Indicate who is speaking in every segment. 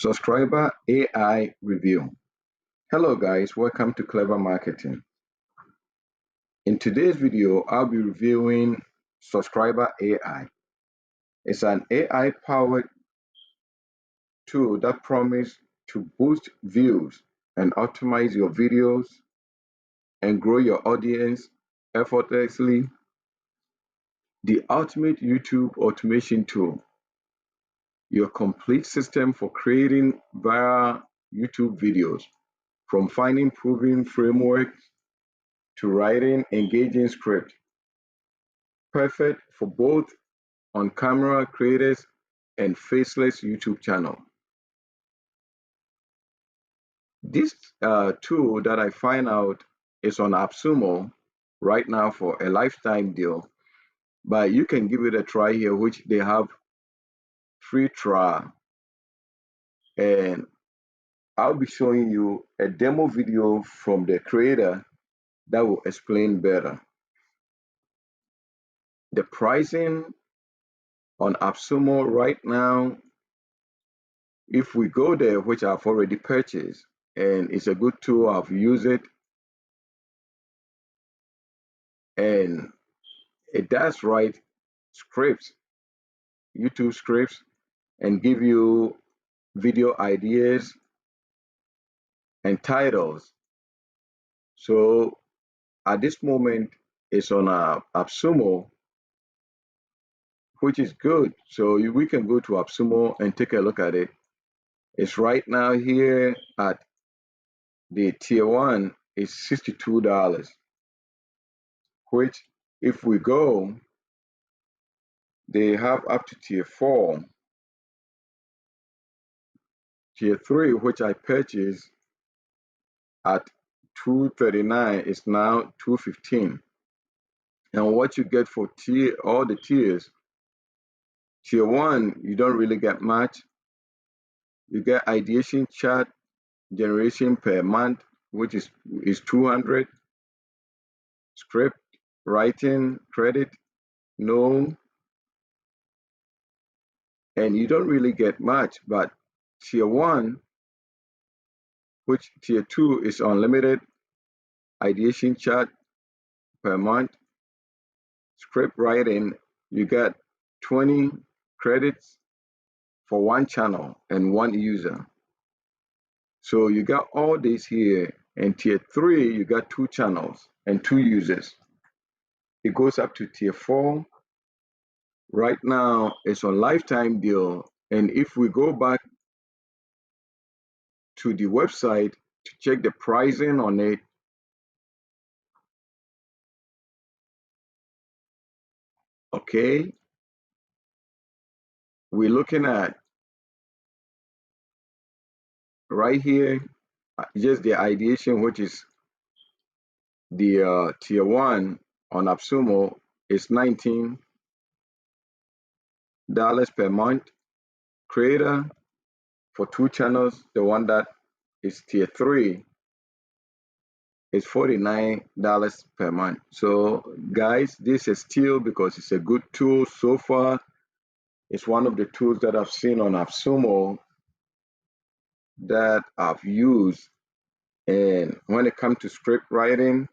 Speaker 1: Subscriber AI review. Hello guys, welcome to Clever Marketing. In today's video, I'll be reviewing Subscriber AI. It's an AI-powered tool that promises to boost views and optimize your videos and grow your audience effortlessly. The ultimate YouTube automation tool. Your complete system for creating viral YouTube videos, from finding proven frameworks to writing engaging script. Perfect for both on-camera creators and faceless YouTube channel. This tool that I find out is on AppSumo right now for a lifetime deal, but you can give it a try here, which they have free trial. And I'll be showing you a demo video from the creator that will explain better. The pricing on AppSumo right now, if we go there, which I've already purchased, and it's a good tool, I've used it, and it does write scripts, YouTube scripts, and give you video ideas and titles. So at this moment, it's on AppSumo, which is good. So we can go to AppSumo and take a look at it. It's right now here at the tier 1 is $62, which if we go, they have up to tier 4. Tier 3, which I purchased at $239, is now $215. And what you get for all the tiers, tier 1, you don't really get much. You get ideation chat generation per month, which is $200. Script writing credit, no. And you don't really get much, but tier 1, which tier 2 is unlimited ideation chat per month. Script writing, you get 20 credits for one channel and one user. So you got all this here. And tier 3, you got 2 channels and 2 users. It goes up to tier 4. Right now, it's on lifetime deal. And if we go back to the website to check the pricing on it, okay, we're looking at right here, just the ideation, which is the tier 1 on AppSumo, is $19 per month. Creator for 2 channels, the one that is tier 3, is $49 per month. So guys, this is still, because it's a good tool so far. It's one of the tools that I've seen on AppSumo that I've used. And when it comes to script writing,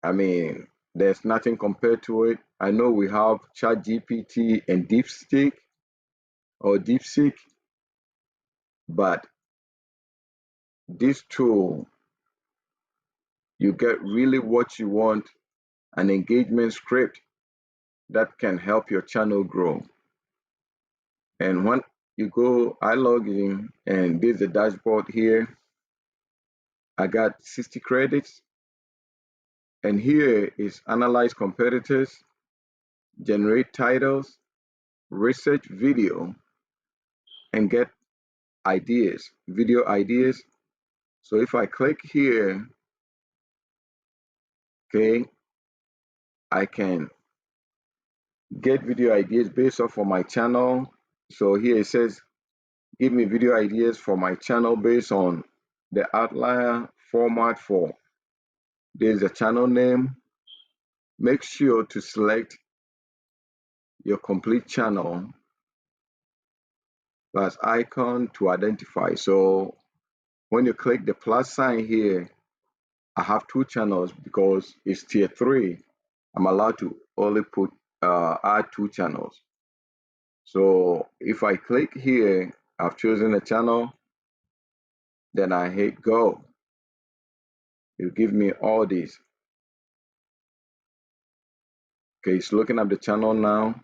Speaker 1: I mean, there's nothing compared to it. I know we have ChatGPT and DeepSeek, but this tool, you get really what you want, an engagement script that can help your channel grow. And when you go, I log in, and this is the dashboard here. I got 60 credits. And here is analyze competitors, generate titles, research video, and get ideas, video ideas. So if I click here, okay, I can get video ideas based off of my channel. So here it says, give me video ideas for my channel based on the outlier format for. There's a channel name. Make sure to select your complete channel. plus icon to identify. So when you click the plus sign here, I have 2 channels because it's tier 3. I'm allowed to only add 2 channels. So if I click here, I've chosen a channel, then I hit go. It'll give me all these. Okay, it's looking at the channel now,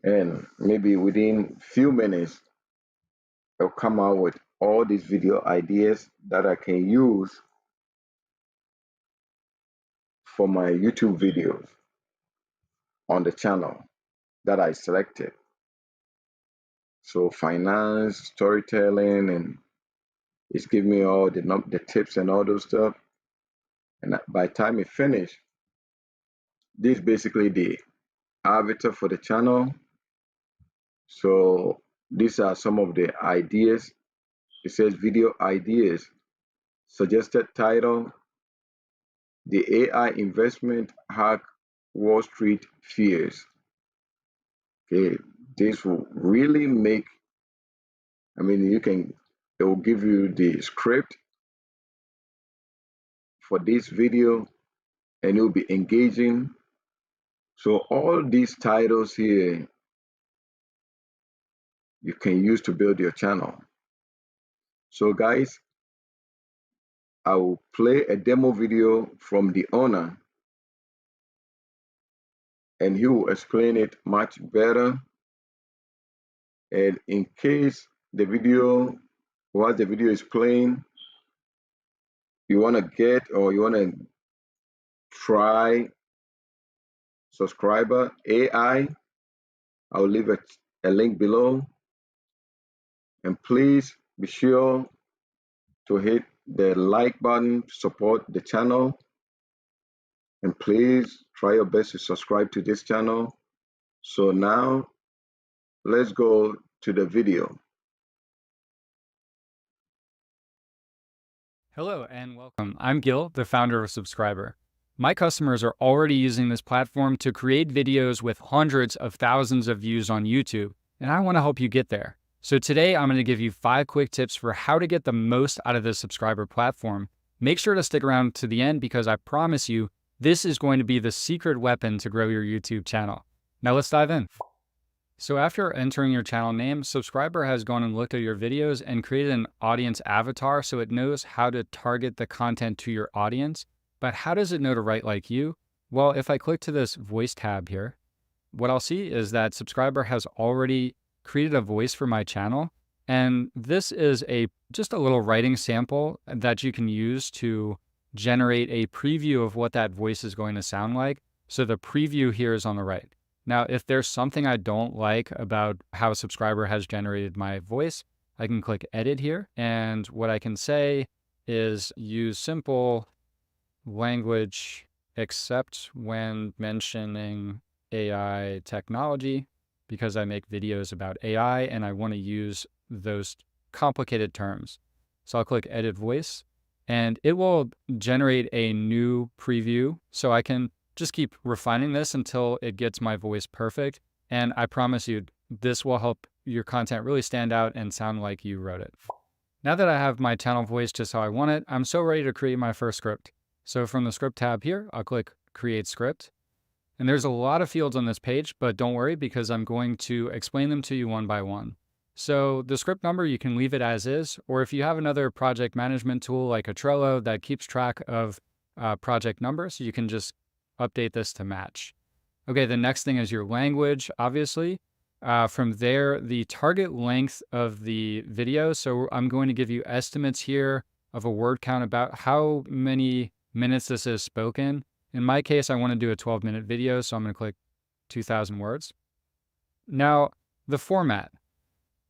Speaker 1: and maybe within few minutes, it'll come out with all these video ideas that I can use for my YouTube videos on the channel that I selected. So finance, storytelling, and it's giving me all the tips and all those stuff. And by the time it finished, this is basically the avatar for the channel. So these are some of the ideas. It says video ideas, suggested title, the AI investment hack Wall Street fears. Okay, this will really make, I mean, it will give you the script for this video and it will be engaging. So all these titles here, you can use to build your channel. So guys, I will play a demo video from the owner and he will explain it much better. And in case while the video is playing, you want to get or you want to try subscriber AI, I'll leave a link below. And please be sure to hit the like button to support the channel. And please try your best to subscribe to this channel. So now let's go to the video.
Speaker 2: Hello and welcome. I'm Gil, the founder of Subscriber. My customers are already using this platform to create videos with hundreds of thousands of views on YouTube, and I want to help you get there. So today I'm going to give you 5 quick tips for how to get the most out of the Subscriber platform. Make sure to stick around to the end because I promise you, this is going to be the secret weapon to grow your YouTube channel. Now let's dive in. So after entering your channel name, Subscriber has gone and looked at your videos and created an audience avatar so it knows how to target the content to your audience. But how does it know to write like you? Well, if I click to this voice tab here, what I'll see is that Subscriber has already created a voice for my channel. And this is just a little writing sample that you can use to generate a preview of what that voice is going to sound like. So the preview here is on the right. Now, if there's something I don't like about how Subscriber has generated my voice, I can click edit here. And what I can say is use simple language except when mentioning AI technology, because I make videos about AI and I want to use those complicated terms. So I'll click edit voice and it will generate a new preview. So I can just keep refining this until it gets my voice perfect. And I promise you, this will help your content really stand out and sound like you wrote it. Now that I have my channel voice just how I want it, I'm so ready to create my first script. So from the script tab here, I'll click create script. And there's a lot of fields on this page, but don't worry because I'm going to explain them to you one by one. So the script number, you can leave it as is, or if you have another project management tool like a Trello that keeps track of project numbers, you can just update this to match. Okay, the next thing is your language, obviously. From there, the target length of the video. So I'm going to give you estimates here of a word count about how many minutes this is spoken. In my case, I want to do a 12-minute video, so I'm going to click 2,000 words. Now, the format.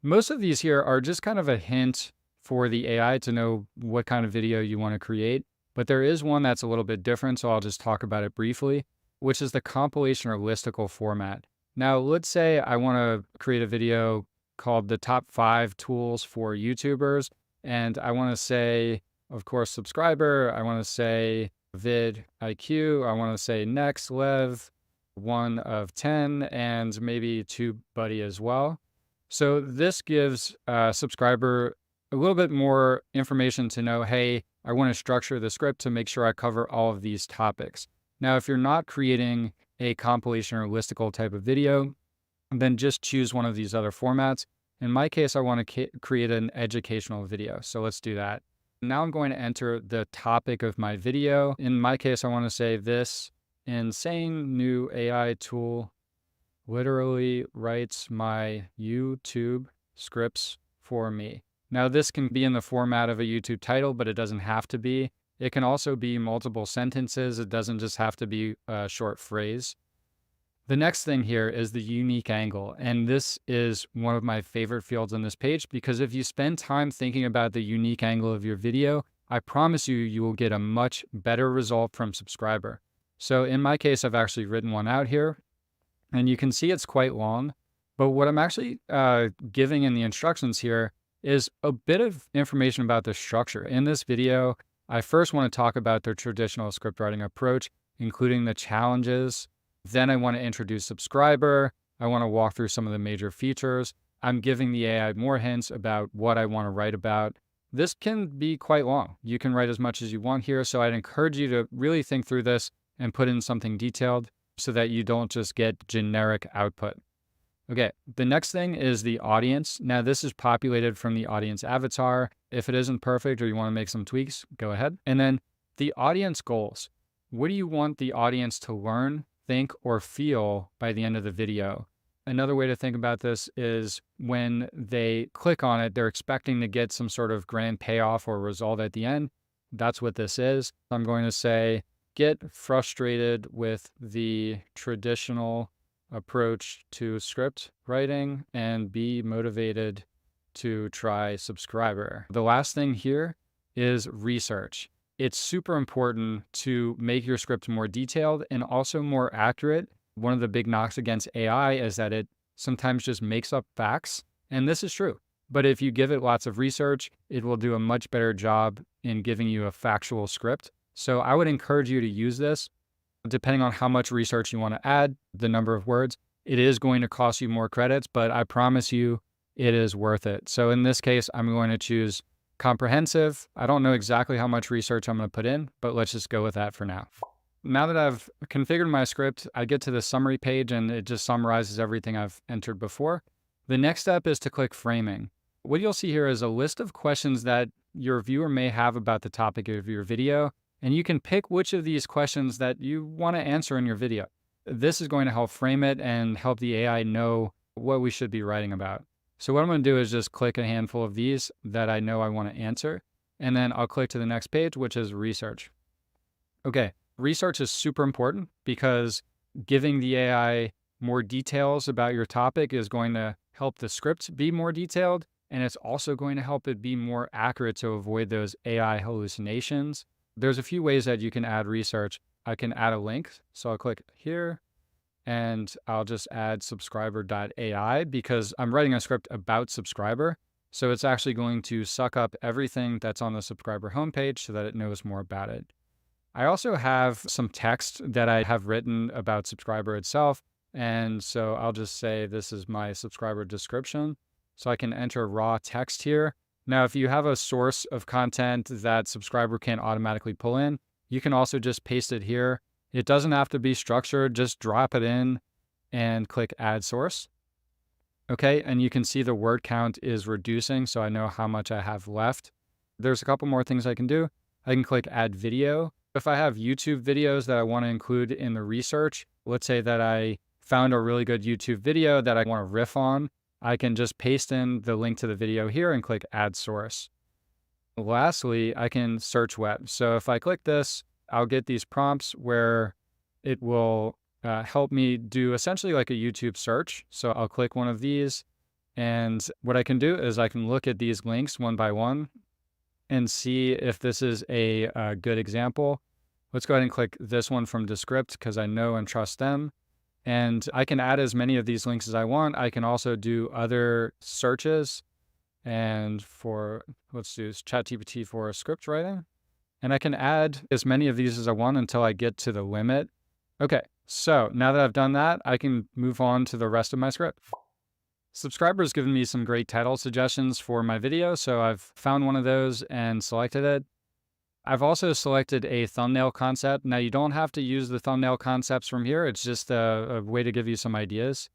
Speaker 2: Most of these here are just kind of a hint for the AI to know what kind of video you want to create, but there is one that's a little bit different, so I'll just talk about it briefly, which is the compilation or listicle format. Now, let's say I want to create a video called the top 5 tools for YouTubers, and I want to say, of course, Subscriber, I want to say VidIQ, I want to say next, Lev, 1 of 10, and maybe TubeBuddy as well. So this gives a subscriber a little bit more information to know, hey, I want to structure the script to make sure I cover all of these topics. Now, if you're not creating a compilation or listicle type of video, then just choose one of these other formats. In my case, I want to create an educational video. So let's do that. Now I'm going to enter the topic of my video. In my case, I want to say this insane new AI tool literally writes my YouTube scripts for me. Now, this can be in the format of a YouTube title, but it doesn't have to be. It can also be multiple sentences. It doesn't just have to be a short phrase. The next thing here is the unique angle. And this is one of my favorite fields on this page, because if you spend time thinking about the unique angle of your video, I promise you, you will get a much better result from subscriber. So in my case, I've actually written one out here, and you can see it's quite long. But what I'm actually giving in the instructions here is a bit of information about the structure. In this video, I first want to talk about the traditional script writing approach, including the challenges. Then I want to introduce subscriber. I want to walk through some of the major features. I'm giving the AI more hints about what I want to write about. This can be quite long. You can write as much as you want here. So I'd encourage you to really think through this and put in something detailed so that you don't just get generic output. Okay, the next thing is the audience. Now this is populated from the audience avatar. If it isn't perfect or you want to make some tweaks, go ahead. And then the audience goals. What do you want the audience to learn, think, or feel by the end of the video? Another way to think about this is when they click on it, they're expecting to get some sort of grand payoff or result at the end. That's what this is. I'm going to say, get frustrated with the traditional approach to script writing and be motivated to try subscriber. The last thing here is research. It's super important to make your script more detailed and also more accurate. One of the big knocks against AI is that it sometimes just makes up facts, and this is true. But if you give it lots of research, it will do a much better job in giving you a factual script. So I would encourage you to use this. Depending on how much research you want to add, the number of words, it is going to cost you more credits, but I promise you it is worth it. So in this case, I'm going to choose comprehensive. I don't know exactly how much research I'm going to put in, but let's just go with that for now. Now that I've configured my script, I get to the summary page and it just summarizes everything I've entered before. The next step is to click framing. What you'll see here is a list of questions that your viewer may have about the topic of your video, and you can pick which of these questions that you want to answer in your video. This is going to help frame it and help the AI know what we should be writing about. So what I'm going to do is just click a handful of these that I know I want to answer, and then I'll click to the next page, which is research. Okay, research is super important because giving the AI more details about your topic is going to help the script be more detailed, and it's also going to help it be more accurate to avoid those AI hallucinations. There's a few ways that you can add research. I can add a link. So I'll click here and I'll just add subscriber.ai because I'm writing a script about subscriber. So it's actually going to suck up everything that's on the subscriber homepage so that it knows more about it. I also have some text that I have written about subscriber itself. And so I'll just say this is my subscriber description. So I can enter raw text here. Now, if you have a source of content that subscriber can't automatically pull in, you can also just paste it here. It doesn't have to be structured, just drop it in and click add source. Okay, and you can see the word count is reducing, so I know how much I have left. There's a couple more things I can do. I can click add video. If I have YouTube videos that I want to include in the research, let's say that I found a really good YouTube video that I want to riff on, I can just paste in the link to the video here and click add source. Lastly, I can search web. So if I click this, I'll get these prompts where it will help me do essentially like a YouTube search. So I'll click one of these, and what I can do is I can look at these links one by one and see if this is a good example. Let's go ahead and click this one from Descript because I know and trust them. And I can add as many of these links as I want. I can also do other searches. And let's do ChatGPT for script writing. And I can add as many of these as I want until I get to the limit. Okay, so now that I've done that, I can move on to the rest of my script. Subscribers given me some great title suggestions for my video, so I've found one of those and selected it. I've also selected a thumbnail concept. Now, you don't have to use the thumbnail concepts from here. It's just a way to give you some ideas.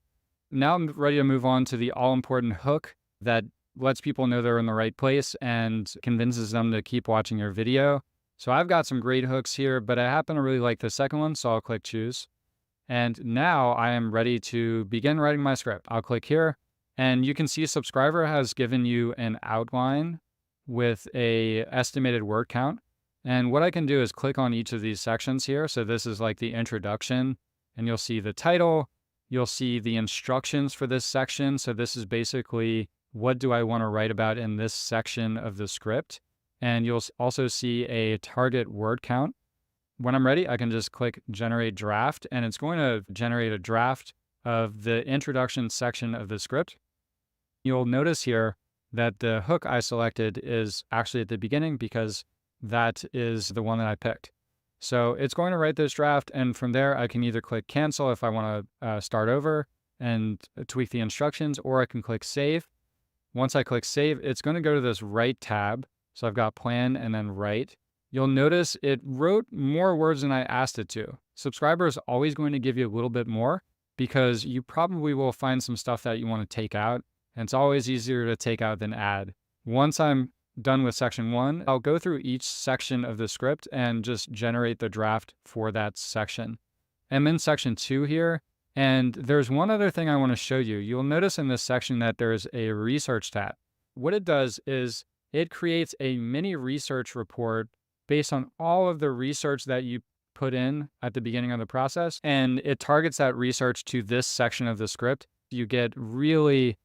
Speaker 2: Now I'm ready to move on to the all-important hook that lets people know they're in the right place and convinces them to keep watching your video. So I've got some great hooks here, but I happen to really like the second one, so I'll click choose. And now I am ready to begin writing my script. I'll click here, and you can see subscriber has given you an outline with a estimated word count. And what I can do is click on each of these sections here. So this is like the introduction, and you'll see the title, you'll see the instructions for this section. So this is basically, what do I want to write about in this section of the script? And you'll also see a target word count. When I'm ready, I can just click generate draft, and it's going to generate a draft of the introduction section of the script. You'll notice here that the hook I selected is actually at the beginning because that is the one that I picked. So it's going to write this draft, and from there I can either click cancel if I want to start over and tweak the instructions, or I can click save. Once I click save, it's going to go to this write tab. So I've got plan and then write. You'll notice it wrote more words than I asked it to. Subscriber is always going to give you a little bit more because you probably will find some stuff that you want to take out, and it's always easier to take out than add. Once I'm done with section 1, I'll go through each section of the script and just generate the draft for that section. I'm in section 2 here, and there's one other thing I want to show you. You'll notice in this section that there's a research tab. What it does is it creates a mini research report based on all of the research that you put in at the beginning of the process, and it targets that research to this section of the script. You get really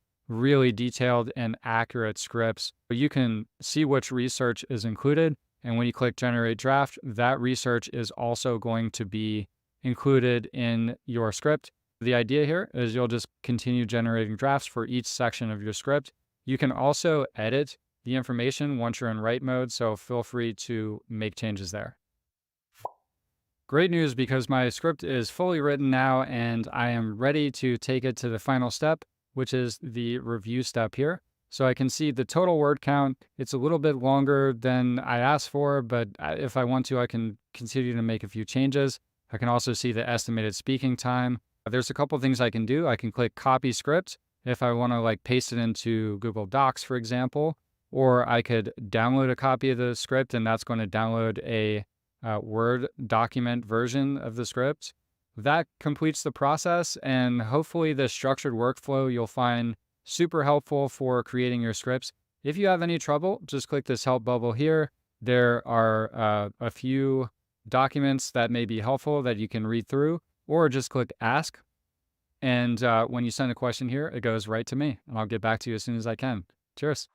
Speaker 2: detailed and accurate scripts. You can see which research is included, and when you click generate draft, that research is also going to be included in your script. The idea here is you'll just continue generating drafts for each section of your script. You can also edit the information once you're in write mode, so feel free to make changes there. Great news, because my script is fully written now and I am ready to take it to the final step, which is the review step here. So I can see the total word count. It's a little bit longer than I asked for, but if I want to, I can continue to make a few changes. I can also see the estimated speaking time. There's a couple things I can do. I can click copy script if I want to like paste it into Google Docs, for example, or I could download a copy of the script, and that's going to download a Word document version of the script. That completes the process, and hopefully the structured workflow you'll find super helpful for creating your scripts. If you have any trouble, just click this help bubble here. There are a few documents that may be helpful that you can read through, or just click ask. And when you send a question here, it goes right to me, and I'll get back to you as soon as I can. Cheers.